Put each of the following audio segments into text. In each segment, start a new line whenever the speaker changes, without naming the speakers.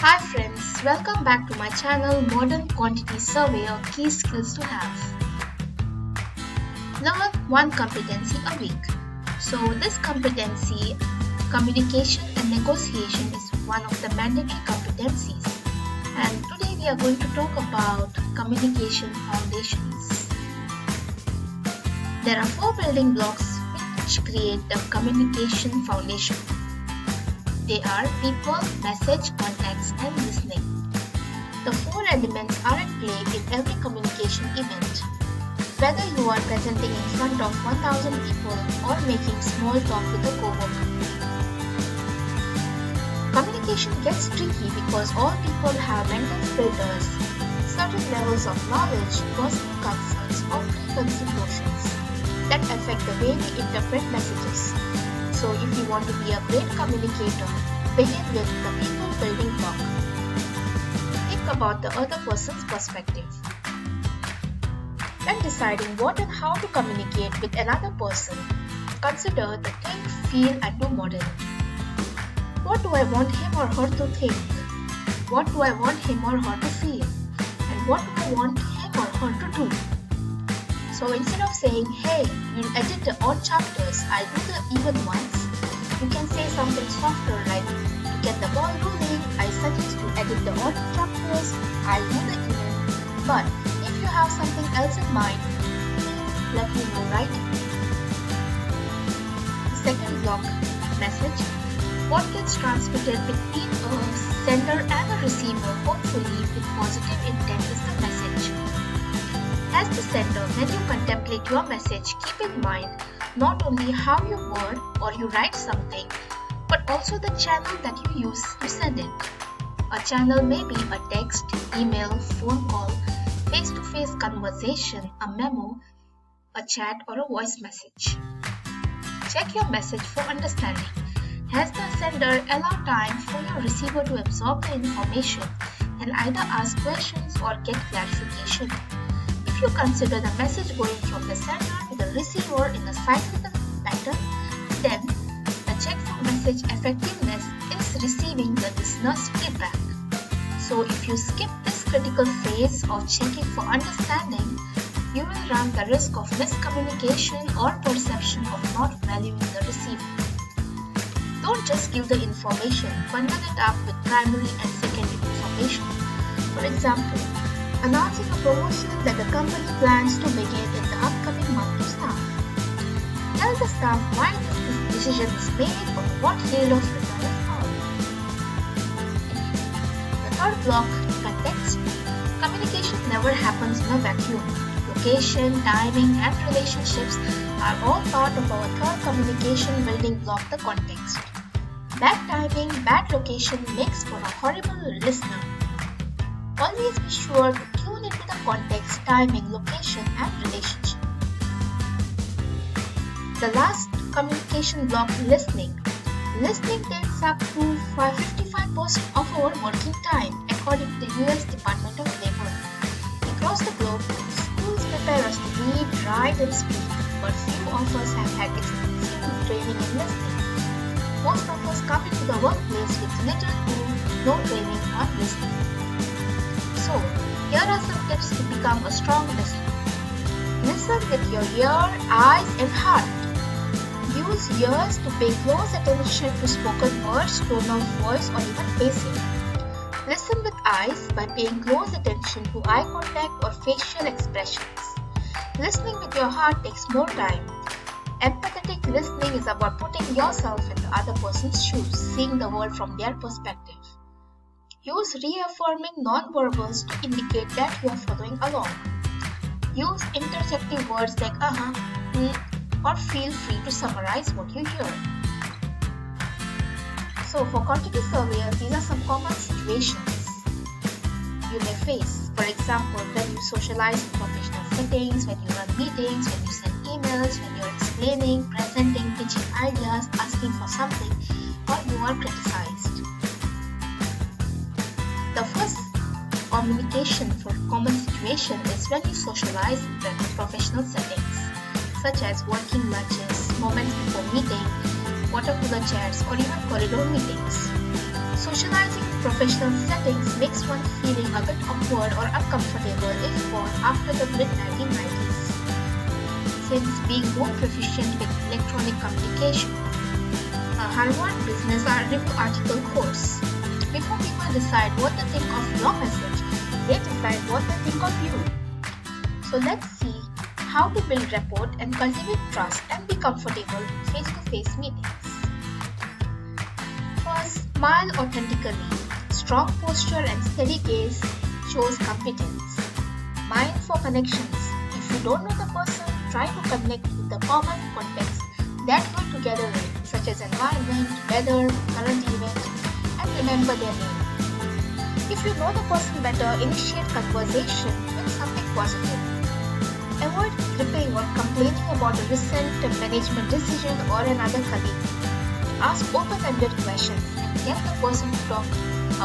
Hi friends, welcome back to my channel Modern Quantity Survey or Key Skills to Have. Learn one competency a week. So this competency, communication and negotiation is one of the mandatory competencies. And today we are going to talk about communication foundations. There are four building blocks which create the communication foundation. They are people, message, context, and listening. The four elements are at play in every communication event. Whether you are presenting in front of 1,000 people or making small talk with a coworker. Communication gets tricky because all people have mental filters, certain levels of knowledge, personal concerns, or preconceived notions that affect the way we interpret messages. So if you want to be a great communicator, begin with the people building block. Think about the other person's perspective. When deciding what and how to communicate with another person, consider the think, feel and do model. What do I want him or her to think? What do I want him or her to feel? And what do I want him or her to do? So instead of saying, hey, we'll edit the odd chapters, I'll do the even ones, you can say something softer like, to get the ball rolling, I suggest you edit the odd chapters, I'll do the even. But if you have something else in mind, please let me know right. The second block, message. What gets transmitted between a sender and a receiver, hopefully with positive intent, is the message. As the sender, when you contemplate your message, keep in mind not only how you word or you write something, but also the channel that you use to send it. A channel may be a text, email, phone call, face-to-face conversation, a memo, a chat, or a voice message. Check your message for understanding. Has the sender allowed time for your receiver to absorb the information and either ask questions or get clarification? If you consider the message going from the sender to the receiver in a cyclical pattern, then the check for message effectiveness is receiving the listener's feedback. So if you skip this critical phase of checking for understanding, you will run the risk of miscommunication or perception of not valuing the receiver. Don't just give the information, bundle it up with primary and secondary information. For example, announcing a promotion that the company plans to begin in the upcoming month to staff. Tell the staff why this decision is made or what yield of return is found. The third block, context. Communication never happens in a vacuum. Location, timing, and relationships are all part of our third communication building block, the context. Bad timing, bad location makes for a horrible listener. Always be sure to tune into the context, timing, location, and relationship. The last communication block, listening. Listening takes up to 55% of our working time, according to the US Department of Labor. Across the globe, schools prepare us to read, write, and speak, but few of us have had extensive training in listening. Most of us come into the workplace with little to no training on listening. So, here are some tips to become a strong listener. Listen with your ear, eyes, and heart. Use ears to pay close attention to spoken words, tone of voice, or even pacing. Listen with eyes by paying close attention to eye contact or facial expressions. Listening with your heart takes more time. Empathetic listening is about putting yourself in the other person's shoes, seeing the world from their perspective. Use reaffirming non-verbals to indicate that you are following along. Use interjective words like or feel free to summarize what you hear. So for quantity surveyors, these are some common situations you may face. For example, when you socialize in professional settings, when you run meetings, when you send emails, when you are explaining, presenting, pitching ideas, asking for something, or you are criticized. The first communication for common situation is when you socialize in professional settings, such as working lunches, moments before meeting, water cooler chats, or even corridor meetings. Socializing in professional settings makes one feeling a bit awkward or uncomfortable if born after the mid-1990s. Since being more proficient with electronic communication, a Harvard Business Review article quotes, "Before people decide what to think of your message, they decide what they think of you." So let's see how to build rapport and cultivate trust and be comfortable in face-to-face meetings. First, smile authentically. Strong posture and steady gaze shows competence. Mind for connections. If you don't know the person, try to connect with the common context that you're together in, such as environment, weather, current event, and remember their name. If you know the person better, initiate conversation with something positive. Avoid gripping or complaining about a recent management decision or another colleague. Ask open-ended questions and get the person to talk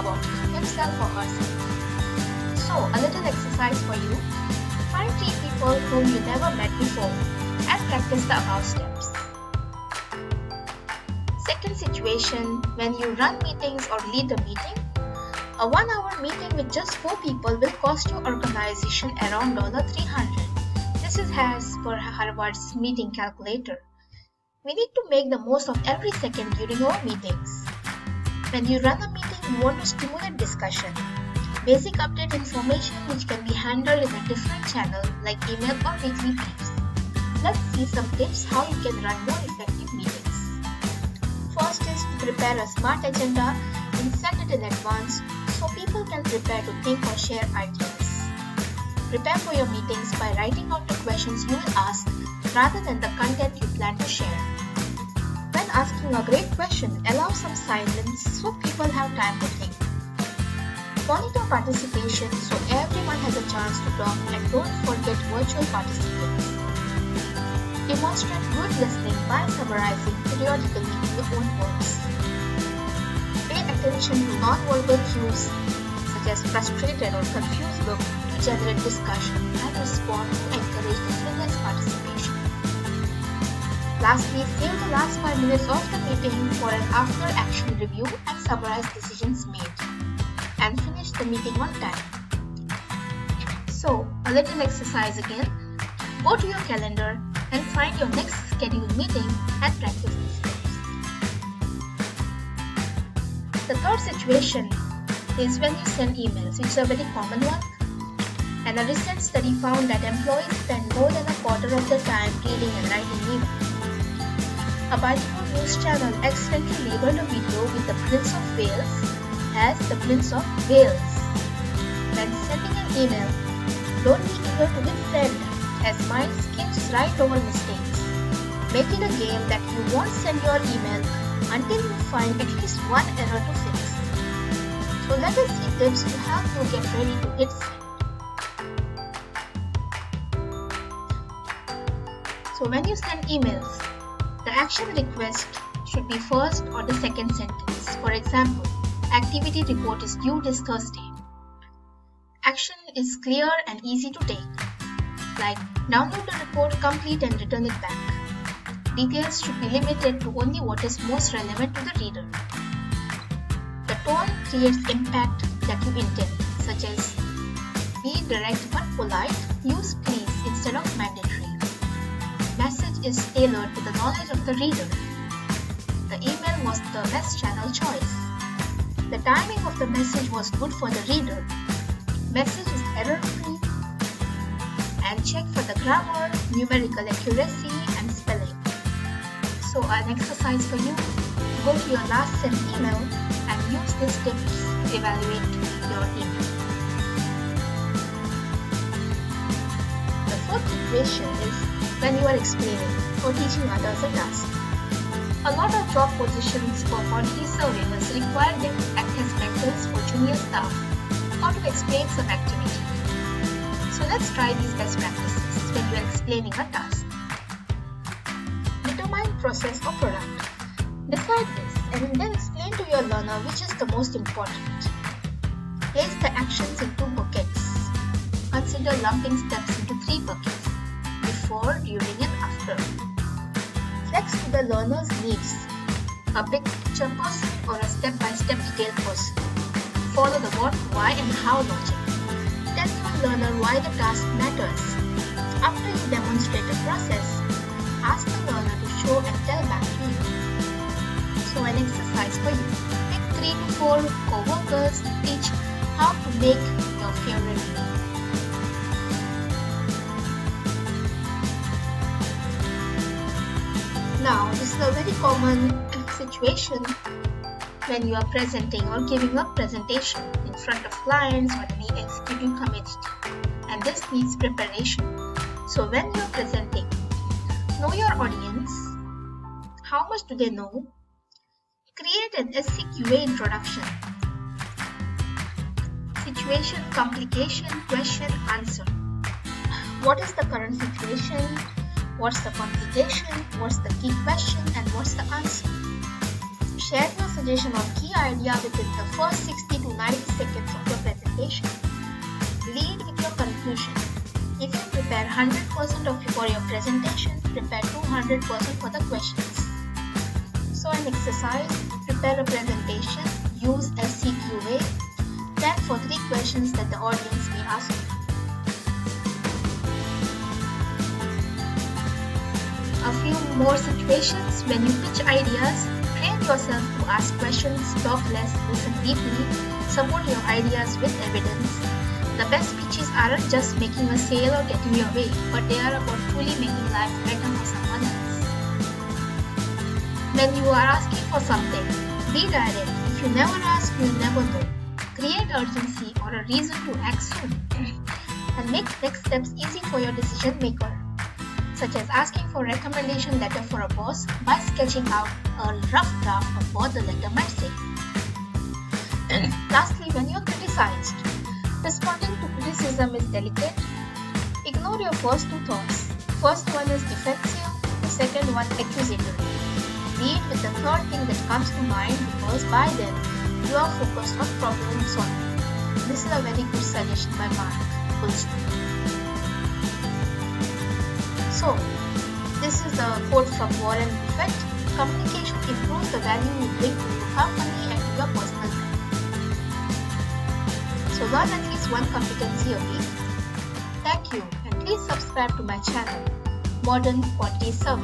about himself or herself. So, a little exercise for you. Find 3 people whom you never met before and practice the above steps. Second situation, when you run meetings or lead a meeting. A 1-hour meeting with just 4 people will cost your organization around $300. This is as per Harvard's meeting calculator. We need to make the most of every second during our meetings. When you run a meeting, you want to stimulate discussion. Basic update information which can be handled in a different channel like email or weekly briefs. Let's see some tips how you can run more effective meetings. First is to prepare a smart agenda and send it in advance so people can prepare to think or share ideas. Prepare for your meetings by writing out the questions you will ask rather than the content you plan to share. When asking a great question, allow some silence so people have time to think. Monitor participation so everyone has a chance to talk and don't forget virtual participants. Demonstrate good listening by summarizing periodically in your own words. Pay attention to non-verbal cues such as frustrated or confused look to generate discussion and respond to encourage willingness participation. Lastly, save the last 5 minutes of the meeting for an after-action review and summarize decisions made. And finish the meeting on time. So, a little exercise again. Go to your calendar and find your next scheduled meeting and practice these steps. The third situation is when you send emails, which is a very common one. And a recent study found that employees spend more than a quarter of their time reading and writing emails. A Baltimore news channel accidentally labeled a video with the Prince of Wales as the Prince of Wales. When sending an email, don't be eager to hit send, as mind skips right over mistakes. Make it a game that you won't send your email until you find at least one error to fix. So let us see tips to help you get ready to hit send. So when you send emails, the action request should be first or the second sentence. For example, activity report is due this Thursday. Action is clear and easy to take, like download the report, complete and return it back. Details should be limited to only what is most relevant to the reader. The tone creates impact that you intend, such as be direct but polite, use please instead of mandatory. Message is tailored to the knowledge of the reader. The email was the best channel choice. The timing of the message was good for the reader. Message is error-free. And check for the grammar, numerical accuracy, and spelling. So an exercise for you, go to your last sent email and use these tips to evaluate your email. The fourth situation is when you are explaining or teaching others a task. A lot of job positions for quantity surveyors require them to act as mentors for junior staff or to explain some activity. So let's try these best practices when you are explaining a task. Determine process or product. Decide this and then explain to your learner which is the most important. Place the actions in 2 buckets. Consider lumping steps into 3 buckets: before, during and after. Flex to the learner's needs. a big picture person or a step-by-step detailed person? Follow the what, why and how logic. Tell your learner why the task matters. After you demonstrate the process, ask the learner to show and tell back to you. So an exercise for you. Pick 3 to 4 co-workers to teach how to make your favorite meal. Now, this is a very common situation when you are presenting or giving a presentation in front of clients or any executive committee, and this needs preparation. So when you are presenting, know your audience. How much do they know? Create an SCQA introduction. Situation, complication, question, answer. What is the current situation? What's the complication? What's the key question? And what's the answer? Share your suggestion or key idea within the first 60 to 90 seconds of your presentation. Lead with your conclusion. If you prepare 100% for your presentation, prepare 200% for the questions. So an exercise, prepare a presentation, use SCQA, then for 3 questions that the audience may ask you. A few more situations when you pitch ideas. Train yourself to ask questions, talk less, listen deeply, support your ideas with evidence. The best pitches aren't just making a sale or getting your way, but they are about truly making life better for someone else. When you are asking for something, be direct. If you never ask, you'll never know. Create urgency or a reason to act soon. And make next steps easy for your decision maker, such as asking for recommendation letter for a boss by sketching out a rough draft of what the letter might say. Lastly, when you are criticized, responding to criticism is delicate. Ignore your first 2 thoughts. First one is defensive, the second one accusatory. Lead with the third thing that comes to mind, because by then you are focused on problem solving. This is a very good suggestion by Mark. So, this is the quote from Warren Buffett. Communication improves the value you bring to your company and to your personal life. So learn at least one competency a week. Thank you, and please subscribe to my channel, Modern Quality Service.